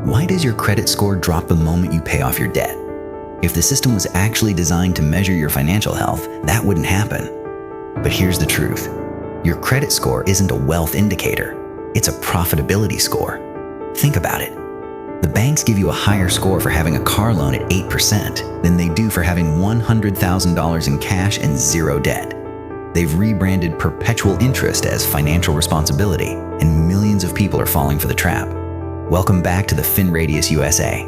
Why does your credit score drop the moment you pay off your debt? If the system was actually designed to measure your financial health, that wouldn't happen. But here's the truth. Your credit score isn't a wealth indicator. It's a profitability score. Think about it. The banks give you a higher score for having a car loan at 8% than they do for having $100,000 in cash and zero debt. They've rebranded perpetual interest as financial responsibility, and millions of people are falling for the trap. Welcome back to the FinRadius USA.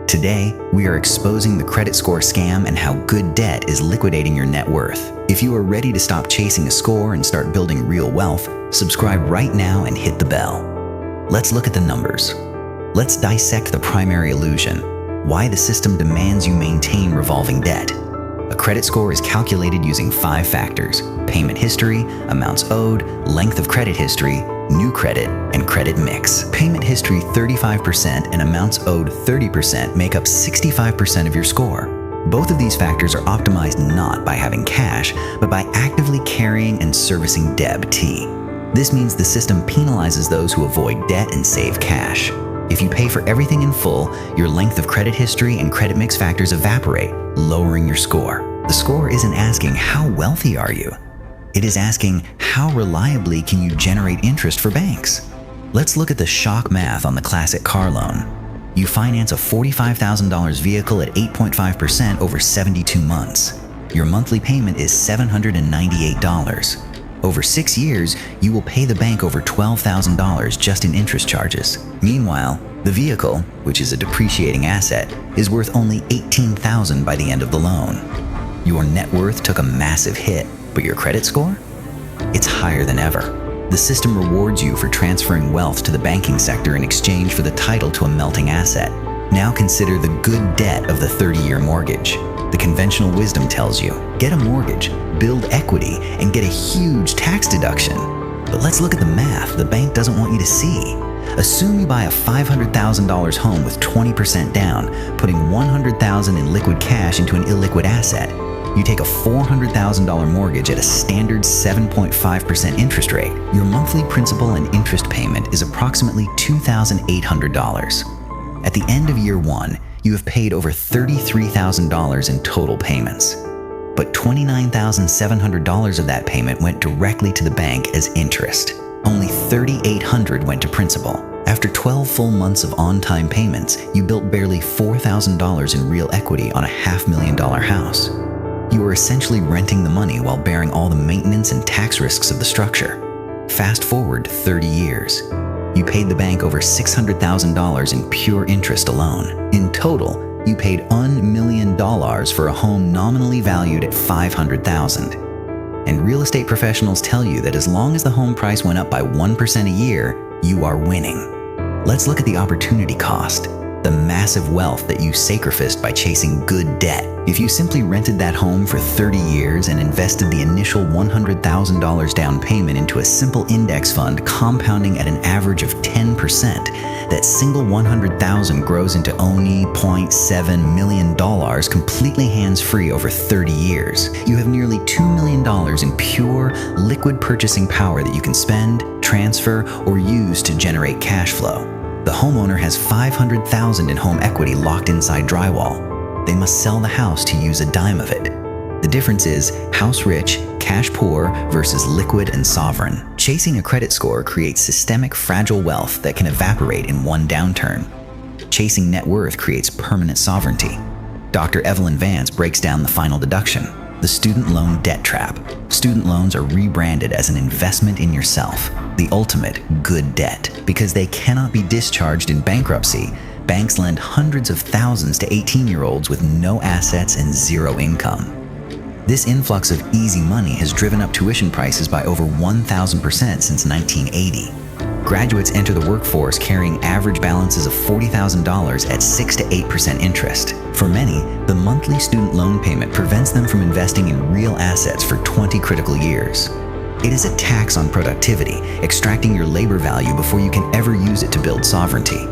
Today, we are exposing the credit score scam and how good debt is liquidating your net worth. If you are ready to stop chasing a score and start building real wealth, subscribe right now and hit the bell. Let's look at the numbers. Let's dissect the primary illusion, why the system demands you maintain revolving debt. A credit score is calculated using 5 factors: payment history, amounts owed, length of credit history, new credit, and credit mix. Payment history 35% and amounts owed 30% make up 65% of your score. Both of these factors are optimized not by having cash, but by actively carrying and servicing DEB-T. This means the system penalizes those who avoid debt and save cash. If you pay for everything in full, your length of credit history and credit mix factors evaporate, lowering your score. The score isn't asking how wealthy are you. It is asking how reliably can you generate interest for banks. Let's look at the shock math on the classic car loan. You finance a $45,000 vehicle at 8.5% over 72 months. Your monthly payment is $798. Over 6 years, you will pay the bank over $12,000 just in interest charges. Meanwhile, the vehicle, which is a depreciating asset, is worth only $18,000 by the end of the loan. Your net worth took a massive hit, but your credit score? It's higher than ever. The system rewards you for transferring wealth to the banking sector in exchange for the title to a melting asset. Now consider the good debt of the 30-year mortgage. The conventional wisdom tells you, get a mortgage, build equity, and get a huge tax deduction. But let's look at the math the bank doesn't want you to see. Assume you buy a $500,000 home with 20% down, putting $100,000 in liquid cash into an illiquid asset. You take a $400,000 mortgage at a standard 7.5% interest rate. Your monthly principal and interest payment is approximately $2,800. At the end of year 1, you have paid over $33,000 in total payments. But $29,700 of that payment went directly to the bank as interest. Only $3,800 went to principal. After 12 full months of on-time payments, you built barely $4,000 in real equity on a $500,000 house. You are essentially renting the money while bearing all the maintenance and tax risks of the structure. Fast forward 30 years. You paid the bank over $600,000 in pure interest alone. In total, you paid $1 million for a home nominally valued at $500,000. And real estate professionals tell you that as long as the home price went up by 1% a year, you are winning. Let's look at the opportunity cost, the massive wealth that you sacrificed by chasing good debt. If you simply rented that home for 30 years and invested the initial $100,000 down payment into a simple index fund compounding at an average of 10%, that single $100,000 grows into only $0.7 million completely hands-free over 30 years. You have nearly $2 million in pure, liquid purchasing power that you can spend, transfer, or use to generate cash flow. The homeowner has $500,000 in home equity locked inside drywall. They must sell the house to use a dime of it. The difference is house rich, cash poor versus liquid and sovereign. Chasing a credit score creates systemic fragile wealth that can evaporate in one downturn. Chasing net worth creates permanent sovereignty. Dr. Evelyn Vance breaks down the final deduction, the student loan debt trap. Student loans are rebranded as an investment in yourself, the ultimate good debt. Because they cannot be discharged in bankruptcy, banks lend hundreds of thousands to 18-year-olds with no assets and zero income. This influx of easy money has driven up tuition prices by over 1,000% since 1980. Graduates enter the workforce carrying average balances of $40,000 at 6 to 8% interest. For many, the monthly student loan payment prevents them from investing in real assets for 20 critical years. It is a tax on productivity, extracting your labor value before you can ever use it to build sovereignty.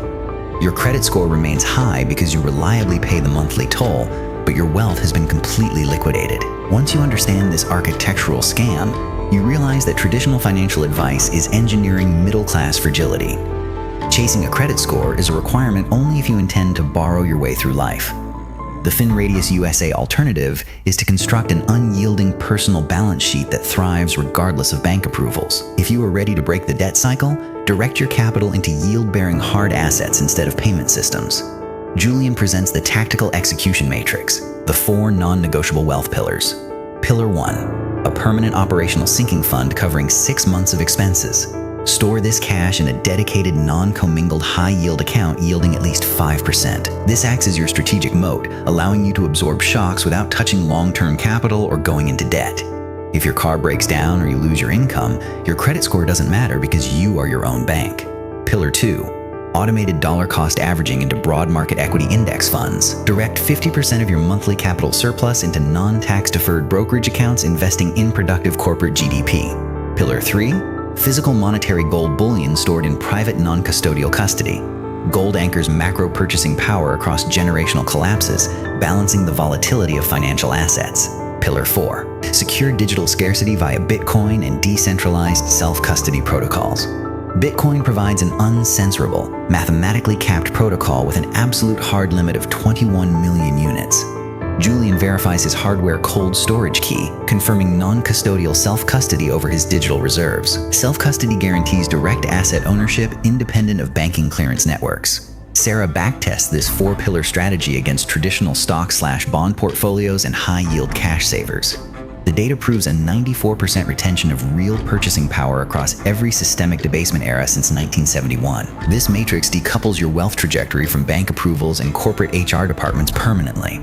Your credit score remains high because you reliably pay the monthly toll, but your wealth has been completely liquidated. Once you understand this architectural scam, you realize that traditional financial advice is engineering middle-class fragility. Chasing a credit score is a requirement only if you intend to borrow your way through life. The FinRadius USA alternative is to construct an unyielding personal balance sheet that thrives regardless of bank approvals. If you are ready to break the debt cycle, direct your capital into yield-bearing hard assets instead of payment systems. Julian presents the Tactical Execution Matrix, the 4 non-negotiable wealth pillars. Pillar 1, a permanent operational sinking fund covering 6 months of expenses. Store this cash in a dedicated, non-commingled high-yield account yielding at least 5%. This acts as your strategic moat, allowing you to absorb shocks without touching long-term capital or going into debt. If your car breaks down or you lose your income, your credit score doesn't matter because you are your own bank. Pillar 2, automated dollar cost averaging into broad market equity index funds. Direct 50% of your monthly capital surplus into non-tax deferred brokerage accounts investing in productive corporate GDP. Pillar 3, physical monetary gold bullion stored in private non-custodial custody. Gold anchors macro purchasing power across generational collapses, balancing the volatility of financial assets. Pillar 4, secure digital scarcity via Bitcoin and decentralized self-custody protocols. Bitcoin provides an uncensorable, mathematically capped protocol with an absolute hard limit of 21 million units. Julian verifies his hardware cold storage key, confirming non-custodial self-custody over his digital reserves. Self-custody guarantees direct asset ownership independent of banking clearance networks. Sarah backtests this 4-pillar strategy against traditional stock/bond portfolios and high-yield cash savers. The data proves a 94% retention of real purchasing power across every systemic debasement era since 1971. This matrix decouples your wealth trajectory from bank approvals and corporate HR departments permanently.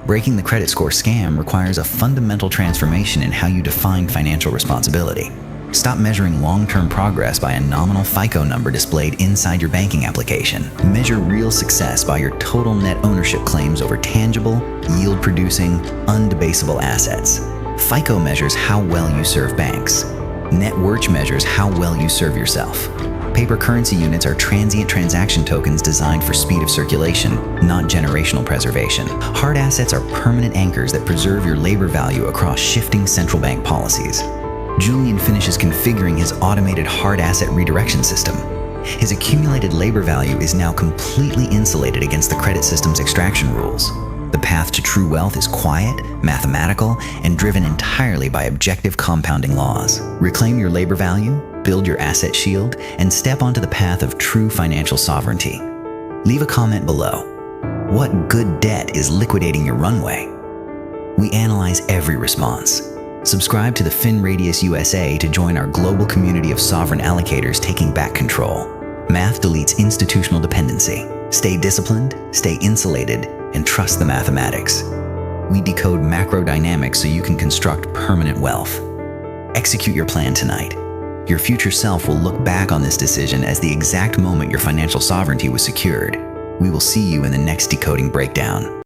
Breaking the credit score scam requires a fundamental transformation in how you define financial responsibility. Stop measuring long-term progress by a nominal FICO number displayed inside your banking application. Measure real success by your total net ownership claims over tangible, yield-producing, undebasable assets. FICO measures how well you serve banks. Net worth measures how well you serve yourself. Paper currency units are transient transaction tokens designed for speed of circulation, not generational preservation. Hard assets are permanent anchors that preserve your labor value across shifting central bank policies. Julian finishes configuring his automated hard asset redirection system. His accumulated labor value is now completely insulated against the credit system's extraction rules. The path to true wealth is quiet, mathematical, and driven entirely by objective compounding laws. Reclaim your labor value, build your asset shield, and step onto the path of true financial sovereignty. Leave a comment below. What good debt is liquidating your runway? We analyze every response. Subscribe to the FinRadius USA to join our global community of sovereign allocators taking back control. Math deletes institutional dependency. Stay disciplined, stay insulated, and trust the mathematics. We decode macro dynamics so you can construct permanent wealth. Execute your plan tonight. Your future self will look back on this decision as the exact moment your financial sovereignty was secured. We will see you in the next decoding breakdown.